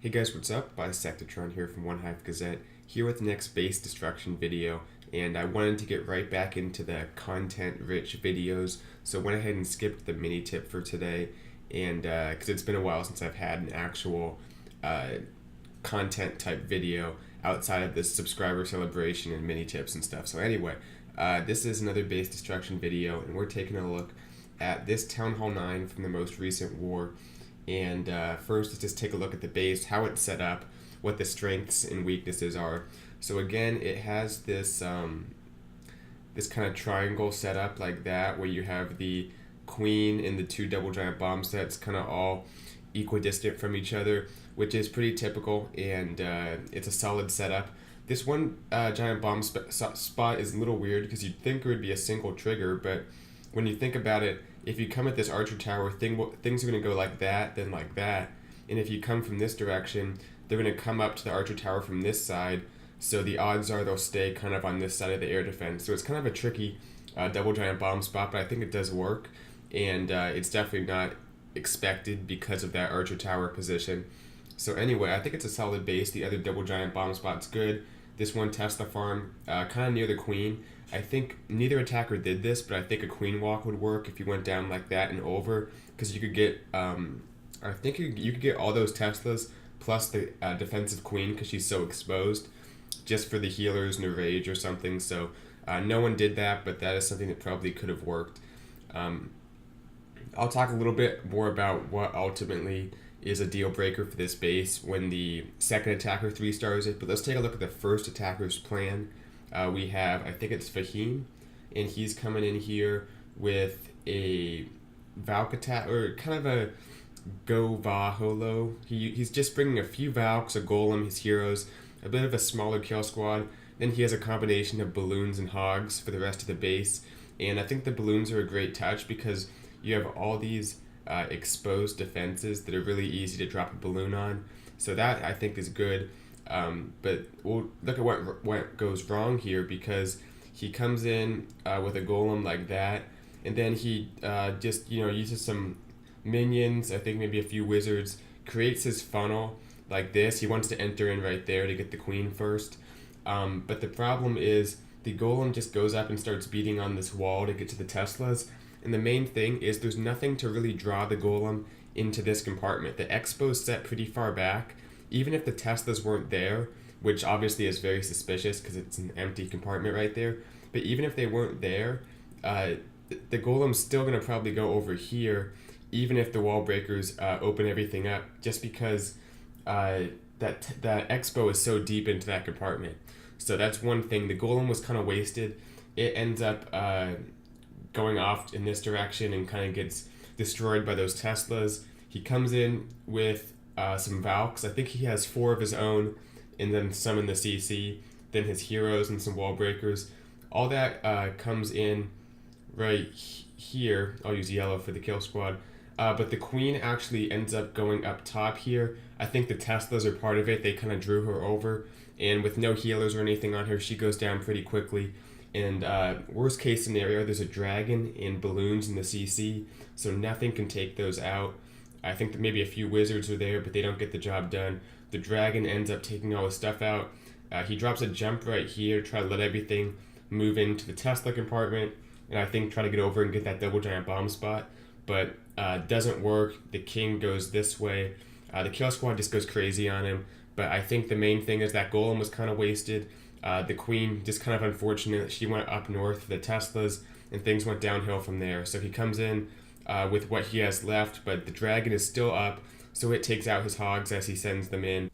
Hey guys, what's up? Bisectatron here from OneHive Gazette, here with the next base destruction video, and I wanted to get right back into the content-rich videos, so went ahead and skipped the mini tip for today, and because it's been a while since I've had an actual content type video outside of this subscriber celebration and mini tips and stuff. So anyway, this is another base destruction video, and we're taking a look at this Town Hall 9 from the most recent war. And first, let's just take a look at the base, how it's set up, what the strengths and weaknesses are. So again, it has this this kind of triangle setup like that, where you have the queen and the two double giant bomb sets kind of all equidistant from each other, which is pretty typical, and it's a solid setup. This one giant bomb spot is a little weird because you'd think it would be a single trigger, but when you think about it, if you come at this archer tower, things are going to go like that, then like that. And if you come from this direction, they're going to come up to the archer tower from this side. So the odds are they'll stay kind of on this side of the air defense. So it's kind of a tricky double giant bomb spot, but I think it does work. And it's definitely not expected because of that archer tower position. So anyway, I think it's a solid base. The other double giant bomb spot's good. This one Tesla farm, kind of near the queen. I think neither attacker did this, but I think a queen walk would work if you went down like that and over, because you could get, I think you could get all those Teslas plus the defensive queen because she's so exposed, just for the healers and a rage or something. So no one did that, but that is something that probably could have worked. I'll talk a little bit more about what ultimately is a deal breaker for this base when the second attacker 3-stars it, but let's take a look at the first attacker's plan. We have, I think it's Fahim, and he's coming in here with a Valk attack, or kind of a Go Va Holo. He's just bringing a few Valks, a Golem, his heroes, a bit of a smaller kill squad. Then he has a combination of balloons and hogs for the rest of the base, and I think the balloons are a great touch because you have all these exposed defenses that are really easy to drop a balloon on. So that, I think, is good. But we'll look at what goes wrong here, because he comes in with a golem like that, and then he just uses some minions, I think maybe a few wizards, creates his funnel like this. He wants to enter in right there to get the queen first. But the problem is the golem just goes up and starts beating on this wall to get to the Teslas. And the main thing is there's nothing to really draw the golem into this compartment. The expo's set pretty far back. Even if the Teslas weren't there, which obviously is very suspicious because it's an empty compartment right there, but even if they weren't there, the golem's still going to probably go over here, even if the wall breakers open everything up, just because that expo is so deep into that compartment. So that's one thing. The golem was kind of wasted. It ends up going off in this direction and kind of gets destroyed by those Teslas. He comes in with some Valks. I think he has 4 of his own, and then some in the CC, then his heroes and some wall breakers. All that comes in right here. I'll use yellow for the kill squad. But the queen actually ends up going up top here. I think the Teslas are part of it. They kind of drew her over, and with no healers or anything on her, she goes down pretty quickly. And worst case scenario, there's a dragon and balloons in the CC, so nothing can take those out. I think that maybe a few wizards are there, but they don't get the job done. The dragon ends up taking all the stuff out. He drops a jump right here, try to let everything move into the Tesla compartment, and I think try to get over and get that double giant bomb spot, but doesn't work. The king goes this way. The kill squad just goes crazy on him, but I think the main thing is that golem was kind of wasted. The queen, just kind of unfortunate, she went up north for the Teslas, and things went downhill from there. So he comes in with what he has left, but the dragon is still up, so it takes out his hogs as he sends them in.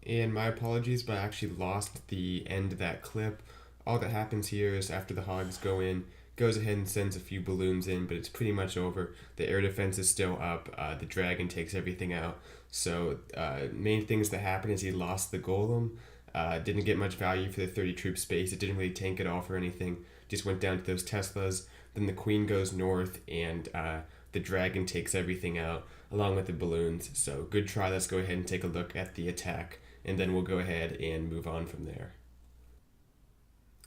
And my apologies, but I actually lost the end of that clip. All that happens here is after the hogs go in, goes ahead and sends a few balloons in, but it's pretty much over. The air defense is still up. The dragon takes everything out. So main things that happen is he lost the golem. Didn't get much value for the 30 troop space. It didn't really tank it off or anything. Just went down to those Teslas. Then the queen goes north, and the dragon takes everything out along with the balloons. So good try. Let's go ahead and take a look at the attack, and then we'll go ahead and move on from there.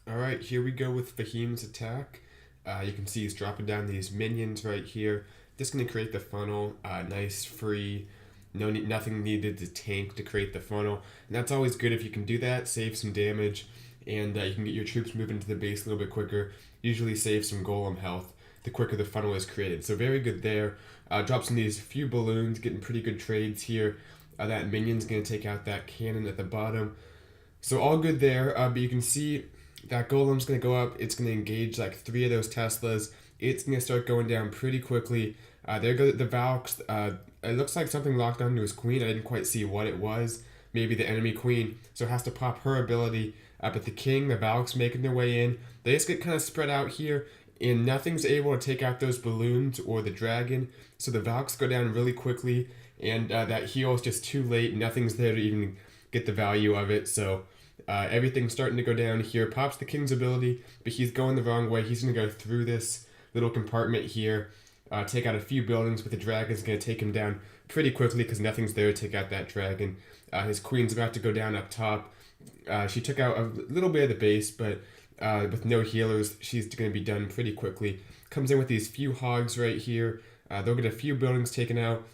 Alright, here we go with Fahim's attack. You can see he's dropping down these minions right here. Just going to create the funnel, nice free nothing needed to tank to create the funnel, and that's always good if you can do that. Save some damage, and you can get your troops moving to the base a little bit quicker. Usually save some golem health the quicker the funnel is created. So very good there. Drops in these few balloons, getting pretty good trades here. That minion's going to take out that cannon at the bottom. So all good there, but you can see that golem's going to go up. It's going to engage like 3 of those Teslas. It's going to start going down pretty quickly. There go the Valks. It looks like something locked onto his queen. I didn't quite see what it was. Maybe the enemy queen. So it has to pop her ability. But the king, the Valks making their way in. They just get kind of spread out here, and nothing's able to take out those balloons or the dragon. So the Valks go down really quickly, and that heal is just too late. Nothing's there to even get the value of it. So everything's starting to go down here. Pops the king's ability, but he's going the wrong way. He's going to go through this little compartment here, take out a few buildings, but the dragon's going to take him down pretty quickly because nothing's there to take out that dragon. His queen's about to go down up top. She took out a little bit of the base, but with no healers, she's going to be done pretty quickly. Comes in with these few hogs right here. They'll get a few buildings taken out.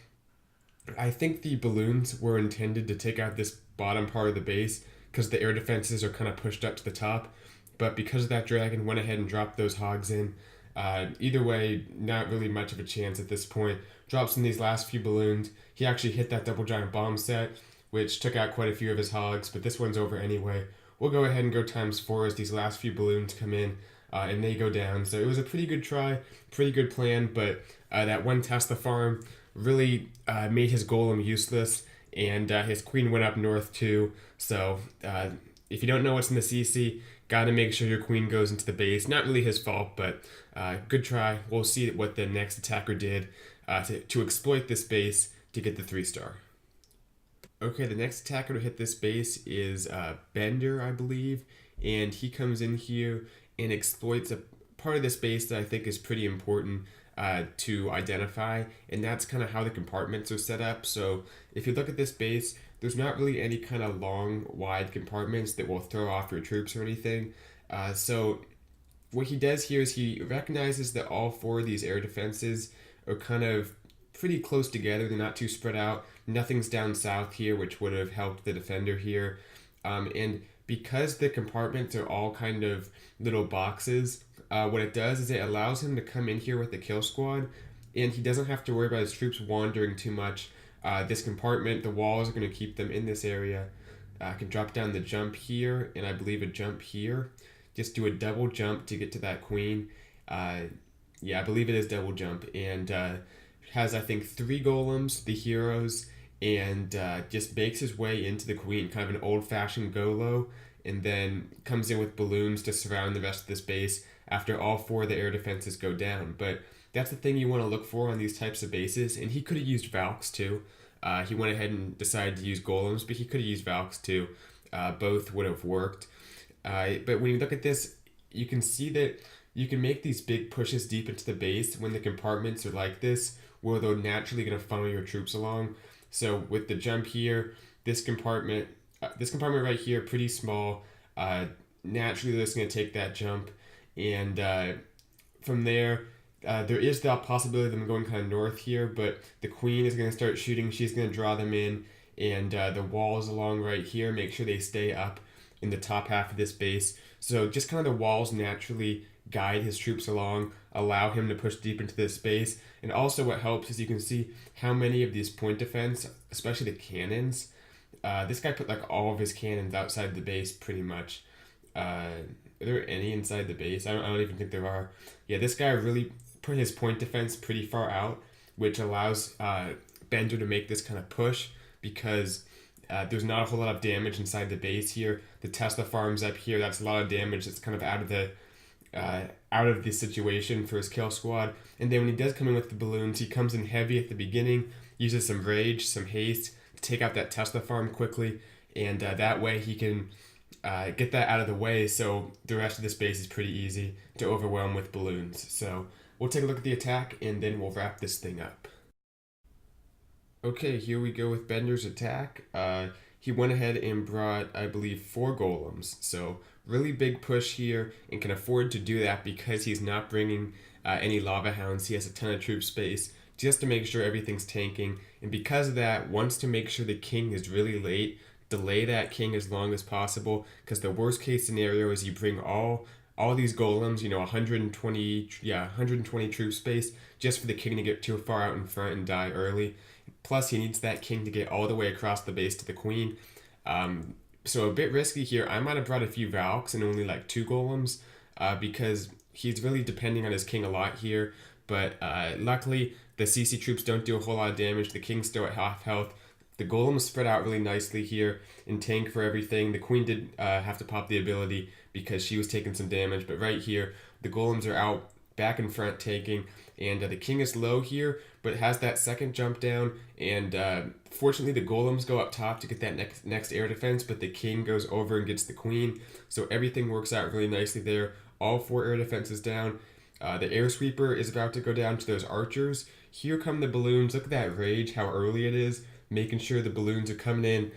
I think the balloons were intended to take out this bottom part of the base because the air defenses are kind of pushed up to the top. But because of that dragon went ahead and dropped those hogs in, either way, not really much of a chance at this point. Drops in these last few balloons. He actually hit that double giant bomb set, which took out quite a few of his hogs, but this one's over anyway. We'll go ahead and go ×4 as these last few balloons come in, and they go down. So it was a pretty good try, pretty good plan, but that one Tesla farm really made his golem useless, and his queen went up north too. So if you don't know what's in the CC, gotta make sure your queen goes into the base. Not really his fault, but good try. We'll see what the next attacker did to exploit this base to get the 3-star. Okay, the next attacker to hit this base is Bender, I believe, and he comes in here and exploits a part of this base that I think is pretty important to identify, and that's kind of how the compartments are set up. So if you look at this base, there's not really any kind of long, wide compartments that will throw off your troops or anything. So what he does here is he recognizes that all 4 of these air defenses are kind of pretty close together. They're not too spread out. Nothing's down south here, which would have helped the defender here. And because the compartments are all kind of little boxes, what it does is it allows him to come in here with the kill squad, and he doesn't have to worry about his troops wandering too much. This compartment, the walls are going to keep them in this area. I can drop down the jump here, and I believe a jump here. Just do a double jump to get to that queen. Yeah, I believe it is double jump, and has, I think, 3 golems, the heroes, and just makes his way into the queen, kind of an old-fashioned go-low, and then comes in with balloons to surround the rest of this base after all 4 of the air defenses go down. But that's the thing you want to look for on these types of bases, and he could have used Valks too. He went ahead and decided to use golems, but he could have used Valks too. Both would have worked. But when you look at this, you can see that you can make these big pushes deep into the base when the compartments are like this, where they're naturally going to funnel your troops along. So with the jump here, this compartment right here, pretty small. Naturally, they're just going to take that jump, and from there, there is the possibility of them going kind of north here, but the queen is going to start shooting. She's going to draw them in, and the walls along right here, make sure they stay up in the top half of this base. So just kind of the walls naturally guide his troops along, allow him to push deep into this base. And also what helps is you can see how many of these point defense, especially the cannons, this guy put like all of his cannons outside the base pretty much. Are there any inside the base? I don't even think there are. Yeah, this guy really put his point defense pretty far out, which allows Bender to make this kind of push because there's not a whole lot of damage inside the base here. The Tesla farms up here, that's a lot of damage that's kind of out of the situation for his kill squad. And then when he does come in with the balloons, he comes in heavy at the beginning, uses some rage, some haste to take out that Tesla farm quickly, and that way he can get that out of the way, so the rest of this base is pretty easy to overwhelm with balloons. So we'll take a look at the attack, and then we'll wrap this thing up. Okay, here we go with Bender's attack. He went ahead and brought, I believe, 4 golems. So really big push here, and can afford to do that because he's not bringing any lava hounds. He has a ton of troop space just to make sure everything's tanking. And because of that, wants to make sure the king is really late, delay that king as long as possible, because the worst case scenario is you bring all these golems, 120 troop space, just for the king to get too far out in front and die early. Plus, he needs that king to get all the way across the base to the queen. So a bit risky here. I might have brought a few Valks and only like 2 golems, because he's really depending on his king a lot here. But luckily, the CC troops don't do a whole lot of damage. The king's still at half health. The golems spread out really nicely here and tank for everything. The queen did have to pop the ability because she was taking some damage. But right here, the golems are out back in front taking. And the king is low here, but has that second jump down. And fortunately, the golems go up top to get that next air defense, but the king goes over and gets the queen. So everything works out really nicely there. All 4 air defenses down. The air sweeper is about to go down to those archers. Here come the balloons. Look at that rage, how early it is. Making sure the balloons are coming in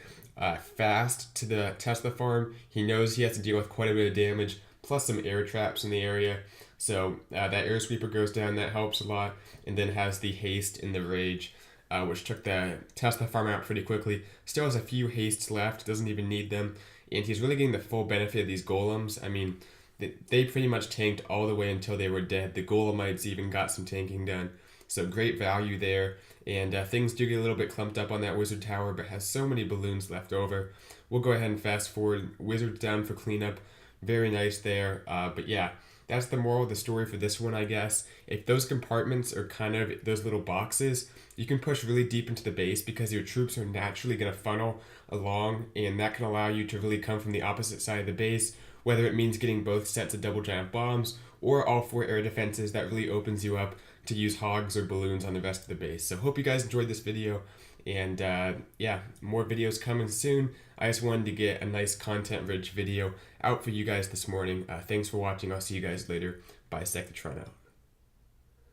fast to the Tesla farm. He knows he has to deal with quite a bit of damage, plus some air traps in the area. So that air sweeper goes down, that helps a lot, and then has the haste in the rage, which took the Tesla farm out pretty quickly. Still has a few hastes left, doesn't even need them, and he's really getting the full benefit of these golems. I mean, they pretty much tanked all the way until they were dead. The golemites even got some tanking done, so great value there. And things do get a little bit clumped up on that wizard tower, but has so many balloons left over. We'll go ahead and fast forward. Wizards down for cleanup. Very nice there. But yeah, that's the moral of the story for this one, I guess. If those compartments are kind of those little boxes, you can push really deep into the base because your troops are naturally going to funnel along, and that can allow you to really come from the opposite side of the base, whether it means getting both sets of double giant bombs or all 4 air defenses. That really opens you up to use hogs or balloons on the rest of the base. So hope you guys enjoyed this video, and yeah, more videos coming soon. I just wanted to get a nice content rich video out for you guys this morning. Thanks for watching. I'll see you guys later. Bye, Sectatron out.